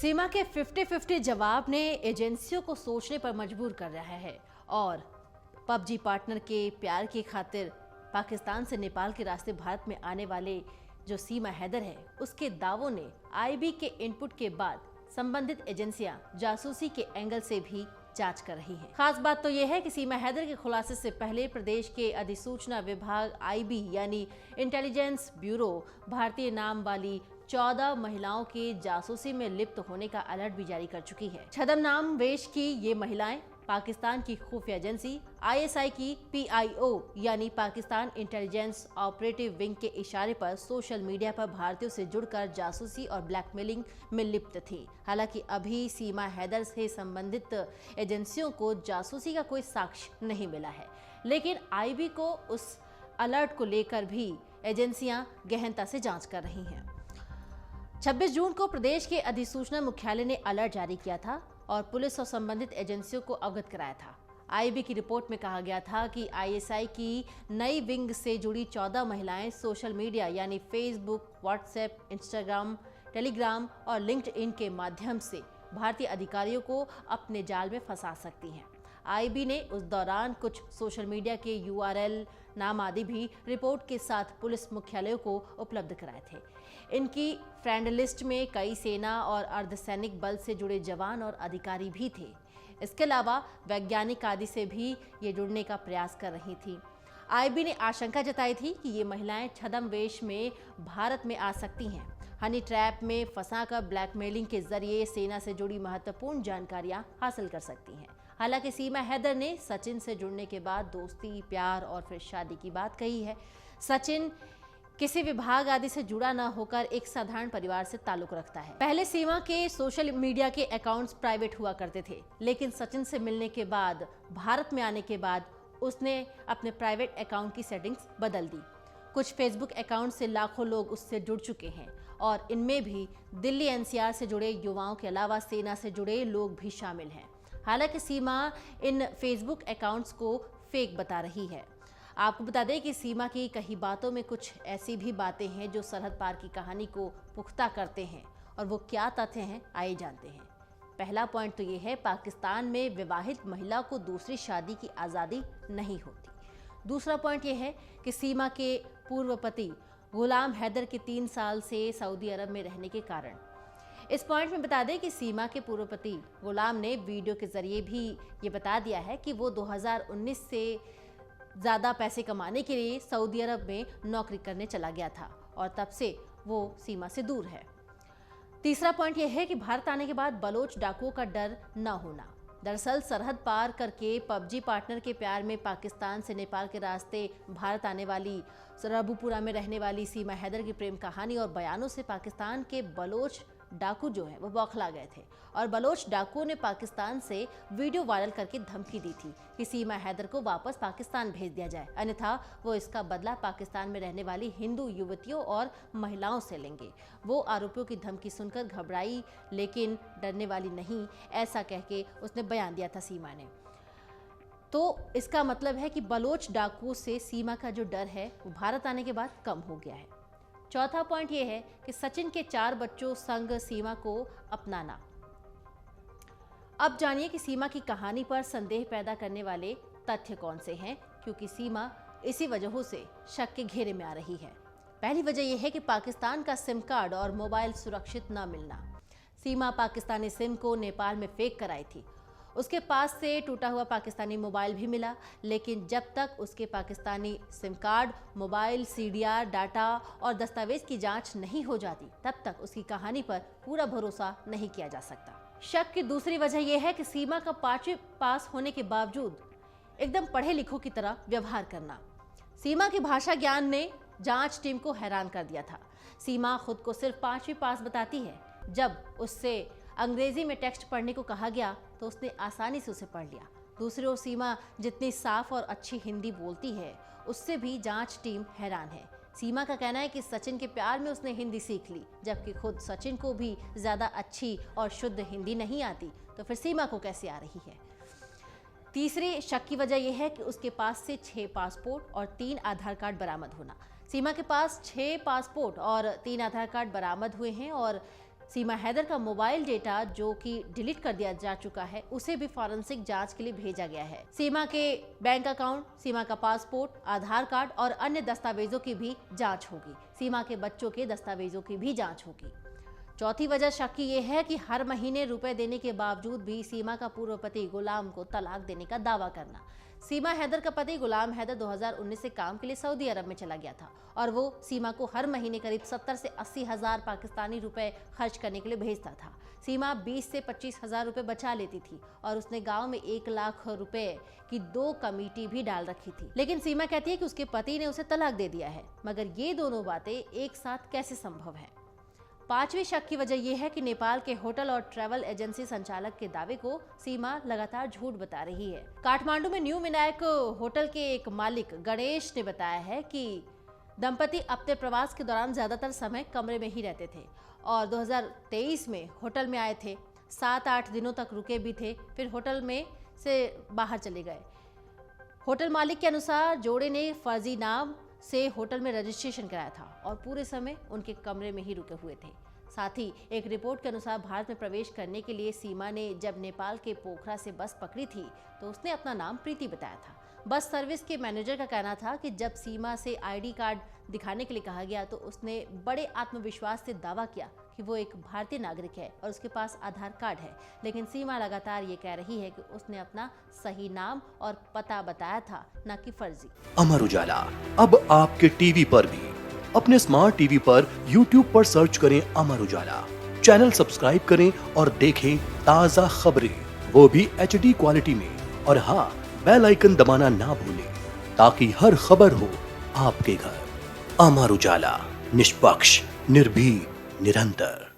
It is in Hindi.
सीमा के 50-50 जवाब ने एजेंसियों को सोचने पर मजबूर कर रहा है और पबजी पार्टनर के प्यार की खातिर पाकिस्तान से नेपाल के रास्ते भारत में आने वाले जो सीमा हैदर है, उसके दावों ने आईबी के इनपुट के बाद संबंधित एजेंसियां जासूसी के एंगल से भी जांच कर रही हैं। खास बात तो यह है कि सीमा हैदर के खुलासे से पहले प्रदेश के अधिसूचना विभाग आईबी यानी इंटेलिजेंस ब्यूरो भारतीय नाम वाली 14 महिलाओं के जासूसी में लिप्त होने का अलर्ट भी जारी कर चुकी है। छदम नाम वेश की ये महिलाएं पाकिस्तान की खुफिया एजेंसी आईएसआई की पीआईओ यानी पाकिस्तान इंटेलिजेंस ऑपरेटिव विंग के इशारे पर सोशल मीडिया पर भारतीयों से जुड़कर जासूसी और ब्लैकमेलिंग में लिप्त थी। हालांकि अभी सीमा हैदर से संबंधित एजेंसियों को जासूसी का कोई साक्ष्य नहीं मिला है, लेकिन आईबी को उस अलर्ट को लेकर भी एजेंसियां गहनता से जांच कर रही हैं। 26 जून को प्रदेश के अधिसूचना मुख्यालय ने अलर्ट जारी किया था और पुलिस और संबंधित एजेंसियों को अवगत कराया था। आईबी की रिपोर्ट में कहा गया था कि आईएसआई की नई विंग से जुड़ी 14 महिलाएं सोशल मीडिया यानी फेसबुक, व्हाट्सएप, इंस्टाग्राम, टेलीग्राम और लिंक्डइन के माध्यम से भारतीय अधिकारियों को अपने जाल में फंसा सकती हैं। आईबी ने उस दौरान कुछ सोशल मीडिया के यूआरएल, नाम आदि भी रिपोर्ट के साथ पुलिस मुख्यालयों को उपलब्ध कराए थे। इनकी फ्रेंड लिस्ट में कई सेना और अर्धसैनिक बल से जुड़े जवान और अधिकारी भी थे। इसके अलावा वैज्ञानिक आदि से भी ये जुड़ने का प्रयास कर रही थी। आईबी ने आशंका जताई थी कि ये महिलाएं छद्म वेश में भारत में आ सकती हैं, हनी ट्रैप में फंसाकर ब्लैकमेलिंग के जरिए सेना से जुड़ी महत्वपूर्ण जानकारियां हासिल कर सकती हैं। हालांकि सीमा हैदर ने सचिन से जुड़ने के बाद दोस्ती, प्यार और फिर शादी की बात कही है। सचिन किसी विभाग आदि से जुड़ा न होकर एक साधारण परिवार से ताल्लुक रखता है। पहले सीमा के सोशल मीडिया के अकाउंट्स प्राइवेट हुआ करते थे, लेकिन सचिन से मिलने के बाद, भारत में आने के बाद उसने अपने प्राइवेट अकाउंट की सेटिंग्स बदल दी। कुछ फेसबुक अकाउंट से लाखों लोग उससे जुड़ चुके हैं और इनमें भी दिल्ली एनसीआर से जुड़े युवाओं के अलावा सेना से जुड़े लोग भी शामिल हैं। हालांकि सीमा इन फेसबुक अकाउंट्स को फेक बता रही है। आपको बता दें कि सीमा की कई बातों में कुछ ऐसी भी बातें हैं जो सरहद पार की कहानी को पुख्ता करते हैं, और वो क्या तथ्य हैं आइए जानते हैं। पहला पॉइंट तो ये है, पाकिस्तान में विवाहित महिला को दूसरी शादी की आज़ादी नहीं होती। दूसरा पॉइंट ये है कि सीमा के पूर्व पति गुलाम हैदर के 3 साल से सऊदी अरब में रहने के कारण। इस पॉइंट में बता दें कि सीमा के पूर्व पति गुलाम ने वीडियो के जरिए भी ये बता दिया है कि वो 2019 से ज़्यादा पैसे कमाने के लिए सऊदी अरब में नौकरी करने चला गया था और तब से वो सीमा से दूर है। तीसरा पॉइंट यह है कि भारत आने के बाद बलोच डाकुओं का डर न होना। दरअसल सरहद पार करके पबजी पार्टनर के प्यार में पाकिस्तान से नेपाल के रास्ते भारत आने वाली रबुपुरा में रहने वाली सीमा हैदर की प्रेम कहानी और बयानों से पाकिस्तान के बलोच डाकू जो है वो बौखला गए थे और बलोच डाकुओं ने पाकिस्तान से वीडियो वायरल करके धमकी दी थी कि सीमा हैदर को वापस पाकिस्तान भेज दिया जाए, अन्यथा वो इसका बदला पाकिस्तान में रहने वाली हिंदू युवतियों और महिलाओं से लेंगे। वो आरोपियों की धमकी सुनकर घबराई लेकिन डरने वाली नहीं, ऐसा कह के उसने बयान दिया था सीमा ने। तो इसका मतलब है कि बलोच डाकुओं से सीमा का जो डर है वो भारत आने के बाद कम हो गया है। चौथा पॉइंट ये है कि सचिन के 4 बच्चों संग सीमा को अपनाना। अब जानिए कि सीमा की कहानी पर संदेह पैदा करने वाले तथ्य कौन से हैं, क्योंकि सीमा इसी वजहों से शक के घेरे में आ रही है। पहली वजह यह है कि पाकिस्तान का सिम कार्ड और मोबाइल सुरक्षित न मिलना। सीमा पाकिस्तानी सिम को नेपाल में फेक कराई थी। उसके पास से टूटा हुआ पाकिस्तानी मोबाइल भी मिला, लेकिन जब तक उसके Pakistani SIM card, mobile, CDR, data और दस्तावेज की जांच नहीं हो जाती, तब तक उसकी कहानी पर पूरा भरोसा नहीं किया जा सकता। शक की दूसरी वजह यह है कि सीमा का 5वीं पास होने के बावजूद एकदम पढ़े लिखों की तरह व्यवहार करना। सीमा की भाषा ज्ञान ने जांच टीम को हैरान कर दिया था। सीमा खुद को सिर्फ 5वीं पास बताती है। जब उससे अंग्रेजी में टेक्स्ट पढ़ने को कहा गया तो उसने आसानी से उसे पढ़ लिया। दूसरी ओर सीमा जितनी साफ और अच्छी हिंदी बोलती है, उससे भी जांच टीम हैरान है। सीमा का कहना है कि सचिन के प्यार में उसने हिंदी सीख ली, जबकि खुद सचिन को भी ज़्यादा अच्छी और शुद्ध हिंदी नहीं आती, तो फिर सीमा को कैसे आ रही है। तीसरी शक की वजह यह है कि उसके पास से 6 पासपोर्ट और 3 आधार कार्ड बरामद होना। सीमा के पास 6 पासपोर्ट और 3 आधार कार्ड बरामद हुए हैं और सीमा हैदर का मोबाइल डेटा जो कि डिलीट कर दिया जा चुका है, उसे भी फॉरेंसिक जांच के लिए भेजा गया है। सीमा के बैंक अकाउंट, सीमा का पासपोर्ट, आधार कार्ड और अन्य दस्तावेजों की भी जांच होगी। सीमा के बच्चों के दस्तावेजों की भी जांच होगी। चौथी वजह शक की यह है कि हर महीने रुपए देने के बावजूद भी सीमा का पूर्व पति गुलाम को तलाक देने का दावा करना। सीमा हैदर का पति गुलाम हैदर 2019 से काम के लिए सऊदी अरब में चला गया था और वो सीमा को हर महीने करीब 70 से 80 हजार पाकिस्तानी रुपए खर्च करने के लिए भेजता था। सीमा 20 से 25 हजार रुपए बचा लेती थी और उसने गांव में 1 लाख रुपए की 2 कमेटी भी डाल रखी थी। लेकिन सीमा कहती है कि उसके पति ने उसे तलाक दे दिया है, मगर ये दोनों बातें एक साथ कैसे संभव है। पांचवी शक की वजह यह है कि नेपाल के होटल और ट्रैवल एजेंसी संचालक के दावे को सीमा लगातार झूठ बता रही है। काठमांडू में न्यू विनायक होटल के एक मालिक गणेश ने बताया है कि दंपति अपने प्रवास के दौरान ज्यादातर समय कमरे में ही रहते थे और 2023 में होटल में आए थे, 7-8 दिनों तक रुके भी थे, फिर होटल में से बाहर चले गए। होटल मालिक के अनुसार जोड़े ने फर्जी नाम से होटल में रजिस्ट्रेशन कराया था और पूरे समय उनके कमरे में ही रुके हुए थे। साथ ही एक रिपोर्ट के अनुसार भारत में प्रवेश करने के लिए सीमा ने जब नेपाल के पोखरा से बस पकड़ी थी तो उसने अपना नाम प्रीति बताया था। बस सर्विस के मैनेजर का कहना था कि जब सीमा से आईडी कार्ड दिखाने के लिए कहा गया तो उसने बड़े आत्मविश्वास से दावा किया कि वो एक भारतीय नागरिक है और उसके पास आधार कार्ड है, लेकिन सीमा लगातार ये कह रही है कि उसने अपना सही नाम और पता बताया था, न कि फर्जी। अमर उजाला अब आपके टीवी पर भी। अपने स्मार्ट टीवी पर YouTube पर सर्च करें अमर उजाला, चैनल सब्सक्राइब करें और देखें ताज़ा खबरें, वो भी HD क्वालिटी में। और हाँ, बेल आइकन दबाना ना भूलें ताकि हर खबर हो आपके घर। अमर उजाला, निष्पक्ष, निर्भीक, निरंतर।